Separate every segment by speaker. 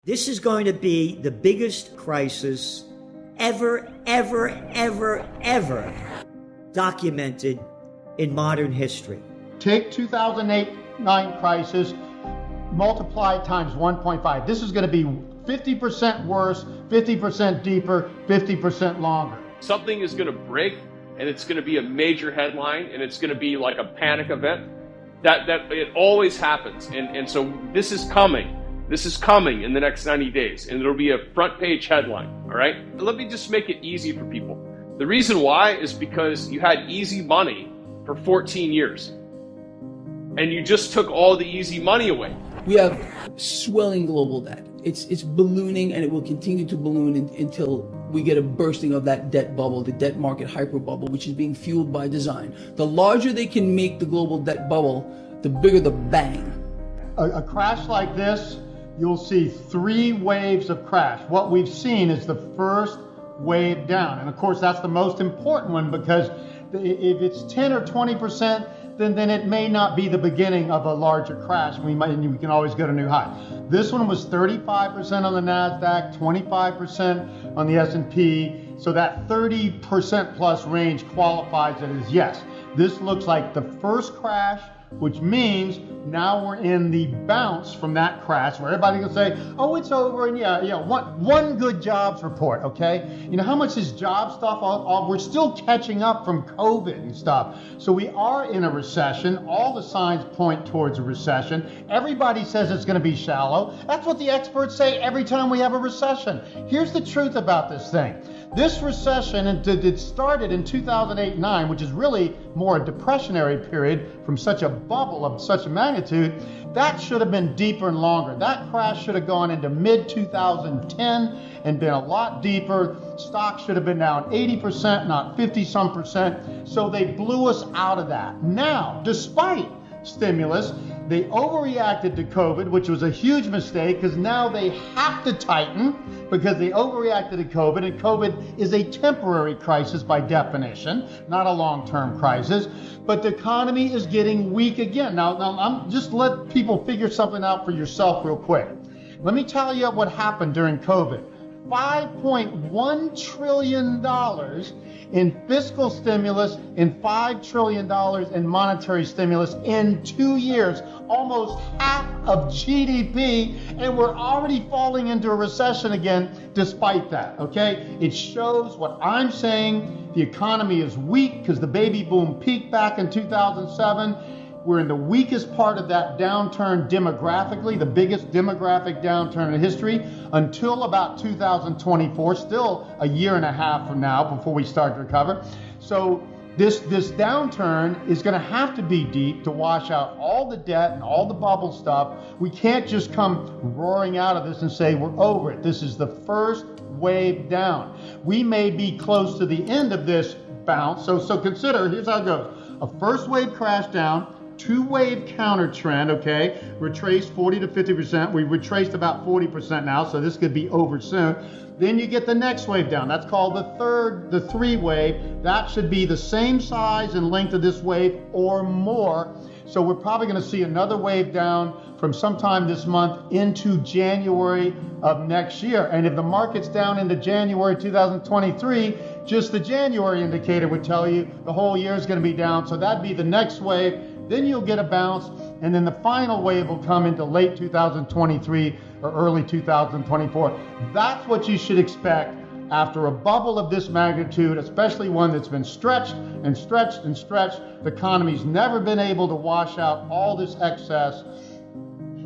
Speaker 1: This is going to be the biggest crisis ever documented in modern history.
Speaker 2: Take 2008-9 crisis, multiply it times 1.5. This is going to be 50% worse, 50% deeper, 50% longer.
Speaker 3: Something is going to break, and it's going to be a major headline, and it's going to be like a panic event. That it always happens, and so this is coming. This is coming in the next 90 days, and it'll be a front page headline, all right? Let me just make it easy for people. The reason why is because you had easy money for 14 years, and you just took all the easy money away.
Speaker 4: We have swelling global debt. It's ballooning, and it will continue to balloon until we get a bursting of that debt bubble, the debt market hyper bubble, which is being fueled by design. The larger they can make the global debt bubble, the bigger the bang.
Speaker 2: A crash like this, you'll see 3 waves of crash. What we've seen is the first wave down. And of course, that's the most important one, because if it's 10 or 20%, then it may not be the beginning of a larger crash. We can always go to new high. This one was 35% on the NASDAQ, 25% on the S&P. So that 30% plus range qualifies it as yes. This looks like the first crash, which means now we're in the bounce from that crash where everybody can say, oh, it's over, and one good jobs report, okay? You know, how much is job stuff? We're still catching up from COVID and stuff. So we are in a recession. All the signs point towards a recession. Everybody says it's going to be shallow. That's what the experts say every time we have a recession. Here's the truth about this thing. This recession, it started in 2008-9, which is really more a depressionary period from such a bubble of such a magnitude. That should have been deeper and longer. That crash should have gone into mid-2010 and been a lot deeper. Stocks should have been down 80%, not 50-some%. So they blew us out of that. Now, despite stimulus, they overreacted to COVID, which was a huge mistake, because now they have to tighten because they overreacted to COVID, and COVID is a temporary crisis by definition, not a long-term crisis. But the economy is getting weak again. Now I'm just let people figure something out for yourself real quick. Let me tell you what happened during COVID. $5.1 trillion in fiscal stimulus and $5 trillion in monetary stimulus in 2 years, almost half of GDP, and we're already falling into a recession again despite that, okay? It shows what I'm saying. The economy is weak because the baby boom peaked back in 2007. We're in the weakest part of that downturn demographically, the biggest demographic downturn in history, until about 2024, still a year and a half from now before we start to recover. So this downturn is going to have to be deep to wash out all the debt and all the bubble stuff. We can't just come roaring out of this and say we're over it. This is the first wave down. We may be close to the end of this bounce. So consider, here's how it goes. A first wave crash down, 2-wave counter trend, okay? Retraced 40 to 50%. We retraced about 40% now, so this could be over soon. Then you get the next wave down. That's called the 3-wave. That should be the same size and length of this wave or more. So we're probably going to see another wave down from sometime this month into January of next year. And if the market's down into January 2023, just the January indicator would tell you the whole year is going to be down. So that'd be the next wave. Then you'll get a bounce, and then the final wave will come into late 2023 or early 2024. That's what you should expect after a bubble of this magnitude, especially one that's been stretched and stretched and stretched. The economy's never been able to wash out all this excess.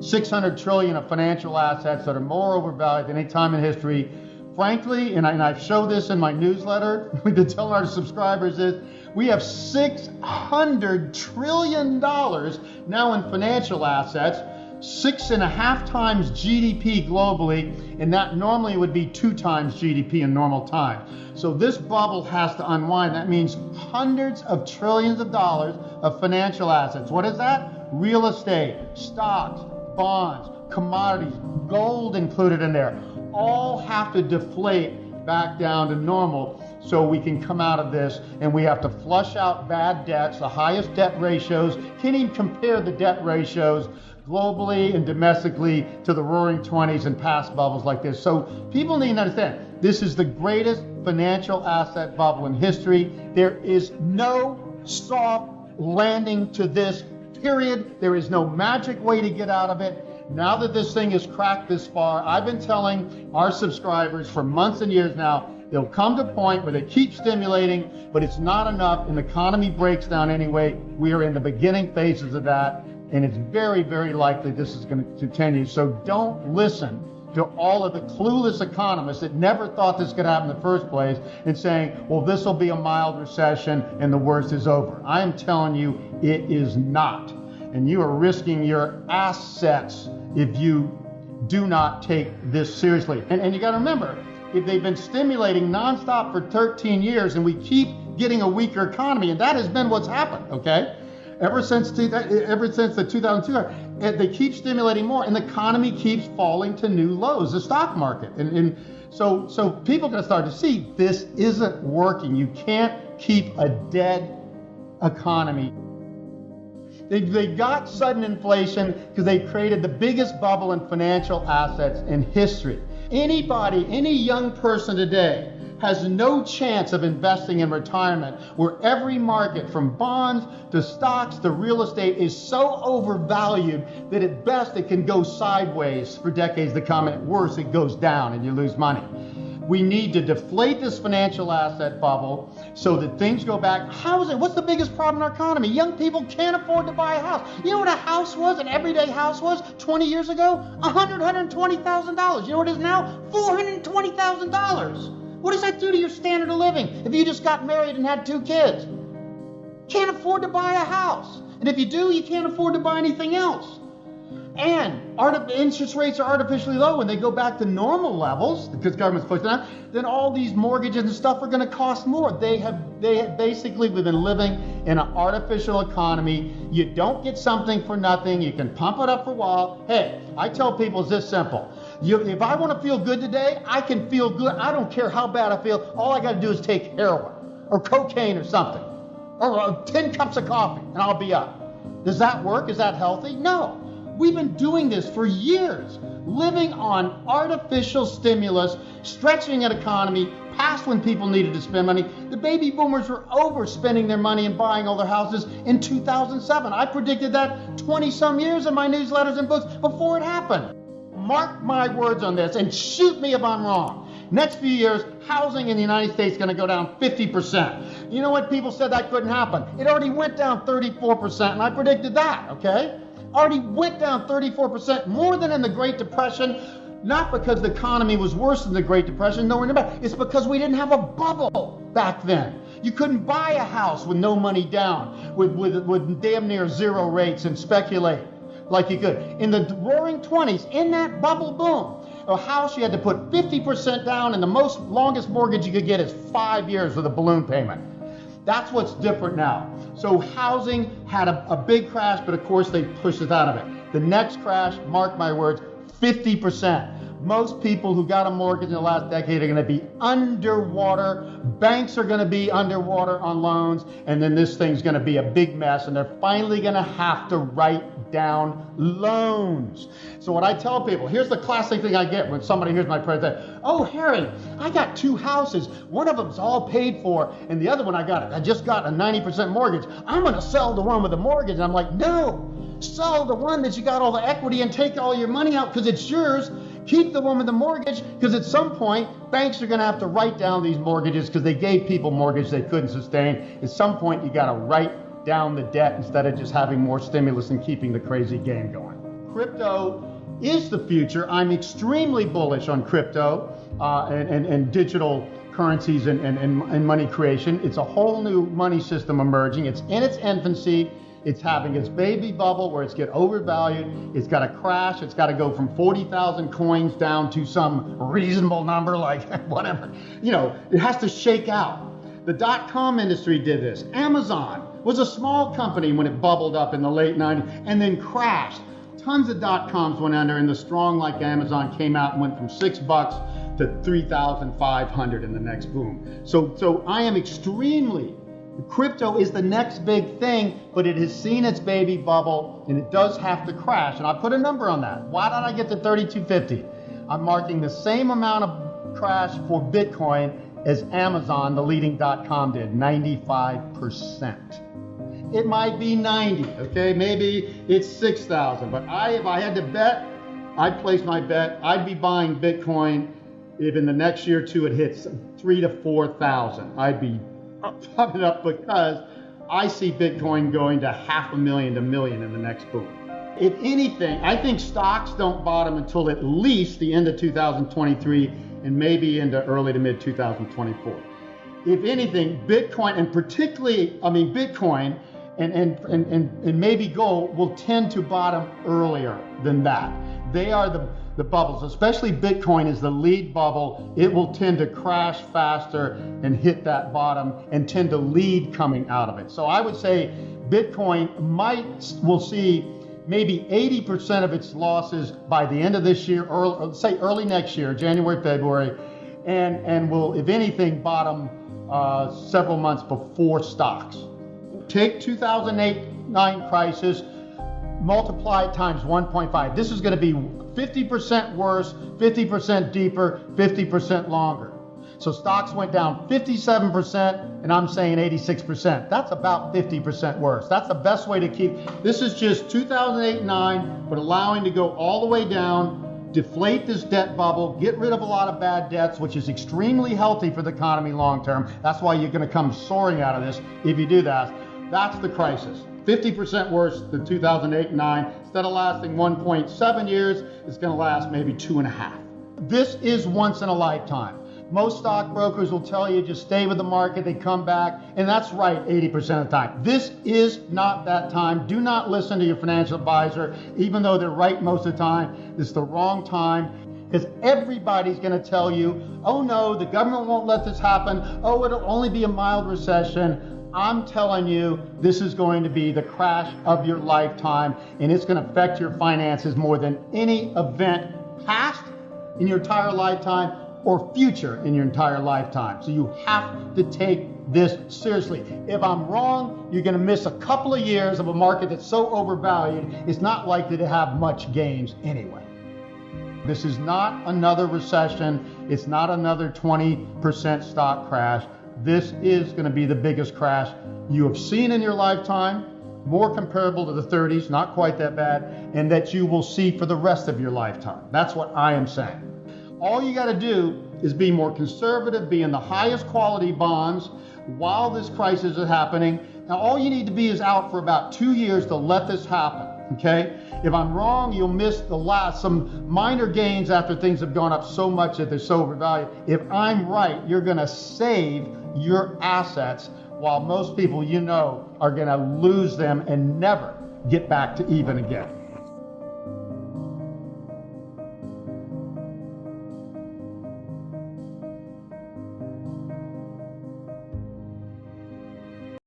Speaker 2: 600 trillion of financial assets that are more overvalued than any time in history. Frankly, and I show this in my newsletter, we've been telling our subscribers is, we have $600 trillion now in financial assets, 6.5 times GDP globally, and that normally would be 2 times GDP in normal time. So this bubble has to unwind. That means hundreds of trillions of dollars of financial assets. What is that? Real estate, stocks, bonds, commodities, gold included in there, all have to deflate back down to normal so we can come out of this. And we have to flush out bad debts, the highest debt ratios. Can't even compare the debt ratios globally and domestically to the roaring 20s and past bubbles like this. So people need to understand, this is the greatest financial asset bubble in history. There is no soft landing to this, period. There is no magic way to get out of it. Now that this thing is cracked this far, I've been telling our subscribers for months and years now, they'll come to a point where they keep stimulating, but it's not enough and the economy breaks down anyway. We are in the beginning phases of that, and it's very, very likely this is going to continue. So don't listen to all of the clueless economists that never thought this could happen in the first place and saying, well, this will be a mild recession and the worst is over. I am telling you, it is not. And you are risking your assets if you do not take this seriously. And you got to remember, if they've been stimulating nonstop for 13 years and we keep getting a weaker economy, and that has been what's happened, okay? Ever since the 2002, they keep stimulating more, and the economy keeps falling to new lows, the stock market. And so people are going to start to see this isn't working. You can't keep a dead economy. They got sudden inflation because they created the biggest bubble in financial assets in history. Anybody, any young person today has no chance of investing in retirement where every market from bonds to stocks to real estate is so overvalued that at best it can go sideways for decades to come, and at worst it goes down and you lose money. We need to deflate this financial asset bubble so that things go back. Housing, what's the biggest problem in our economy? Young people can't afford to buy a house. You know what a house was, an everyday house was 20 years ago? $120,000. You know what it is now? $420,000. What does that do to your standard of living if you just got married and had 2 kids? Can't afford to buy a house. And if you do, you can't afford to buy anything else. And interest rates are artificially low. When they go back to normal levels, because government's pushing that, then all these mortgages and stuff are going to cost more. They have basically, we've been living in an artificial economy. You don't get something for nothing. You can pump it up for a while. Hey, I tell people it's this simple. If I want to feel good today, I can feel good. I don't care how bad I feel. All I got to do is take heroin or cocaine or something, or 10 cups of coffee, and I'll be up. Does that work? Is that healthy? No. We've been doing this for years, living on artificial stimulus, stretching an economy past when people needed to spend money. The baby boomers were overspending their money and buying all their houses in 2007. I predicted that 20-some years in my newsletters and books before it happened. Mark my words on this and shoot me if I'm wrong. Next few years, housing in the United States is going to go down 50%. You know what? People said that couldn't happen. It already went down 34%, and I predicted that, okay? Already went down 34%, more than in the Great Depression, not because the economy was worse than the Great Depression, nowhere near that. It's because we didn't have a bubble back then. You couldn't buy a house with no money down, with damn near zero rates and speculate like you could. In the roaring 20s, in that bubble boom, a house you had to put 50% down, and the longest mortgage you could get is 5 years with a balloon payment. That's what's different now. So housing had a big crash, but of course they pushed us out of it. The next crash, mark my words, 50%. Most people who got a mortgage in the last decade are going to be underwater. Banks are going to be underwater on loans, and then this thing's going to be a big mess, and they're finally going to have to write down loans. So what I tell people, here's the classic thing I get when somebody hears my presentation. Oh, Harry, I got 2 houses. One of them's all paid for, and the other one I just got a 90% mortgage. I'm going to sell the one with the mortgage. And I'm like, no, sell the one that you got all the equity and take all your money out because it's yours. Keep the one with the mortgage, because at some point, banks are going to have to write down these mortgages because they gave people mortgage they couldn't sustain. At some point, you got to write down the debt instead of just having more stimulus and keeping the crazy game going. Crypto is the future. I'm extremely bullish on crypto and digital currencies and money creation. It's a whole new money system emerging. It's in its infancy. It's having its baby bubble where it's get overvalued. It's got to crash. It's got to go from 40,000 coins down to some reasonable number, like whatever. You know, it has to shake out. The .com industry did this. Amazon was a small company when it bubbled up in the late 90s and then crashed. Tons of .coms went under, and the strong like Amazon came out and went from $6 to 3,500 in the next boom. So I am extremely Crypto is the next big thing, but it has seen its baby bubble and it does have to crash. And I put a number on that. Why did I get to 3250? I'm marking the same amount of crash for Bitcoin as Amazon, the leading .com, did, 95%. It might be 90, okay? Maybe it's 6,000. But if I had to bet, I'd place my bet. I'd be buying Bitcoin if in the next year or two it hits 3,000 to 4,000. I'd be pumping up because I see Bitcoin going to 500,000 to 1 million in the next boom. If anything, I think stocks don't bottom until at least the end of 2023 and maybe into early to mid 2024. If anything, Bitcoin, and particularly, Bitcoin and maybe gold will tend to bottom earlier than that. They are the bubbles, especially Bitcoin is the lead bubble. It will tend to crash faster and hit that bottom and tend to lead coming out of it. So I would say Bitcoin will see maybe 80% of its losses by the end of this year, or say early next year, January, February, and will, if anything, bottom several months before stocks. Take 2008-9 crisis, multiply it times 1.5. This is going to be 50% worse, 50% deeper, 50% longer. So stocks went down 57%, and I'm saying 86%. That's about 50% worse. That's the best way to keep. This is just 2008-9, but allowing to go all the way down, deflate this debt bubble, get rid of a lot of bad debts, which is extremely healthy for the economy long term. That's why you're going to come soaring out of this if you do that. That's the crisis. 50% worse than 2008-9. Instead of lasting 1.7 years, it's going to last maybe 2.5. This is once in a lifetime. Most stockbrokers will tell you just stay with the market, they come back, and that's right 80% of the time. This is not that time. Do not listen to your financial advisor, even though they're right most of the time. This is the wrong time, because everybody's going to tell you, oh no, the government won't let this happen. Oh, it'll only be a mild recession. I'm telling you, this is going to be the crash of your lifetime, and it's going to affect your finances more than any event past in your entire lifetime or future in your entire lifetime. So you have to take this seriously. If I'm wrong, you're going to miss a couple of years of a market that's so overvalued, it's not likely to have much gains anyway. This is not another recession. It's not another 20% stock crash. This is going to be the biggest crash you have seen in your lifetime, more comparable to the 30s, not quite that bad, and that you will see for the rest of your lifetime. That's what I am saying. All you got to do is be more conservative, be in the highest quality bonds while this crisis is happening. Now, all you need to be is out for about 2 years to let this happen, okay? If I'm wrong, you'll miss some minor gains after things have gone up so much that they're so overvalued. If I'm right, you're going to save your assets while most people are going to lose them and never get back to even again.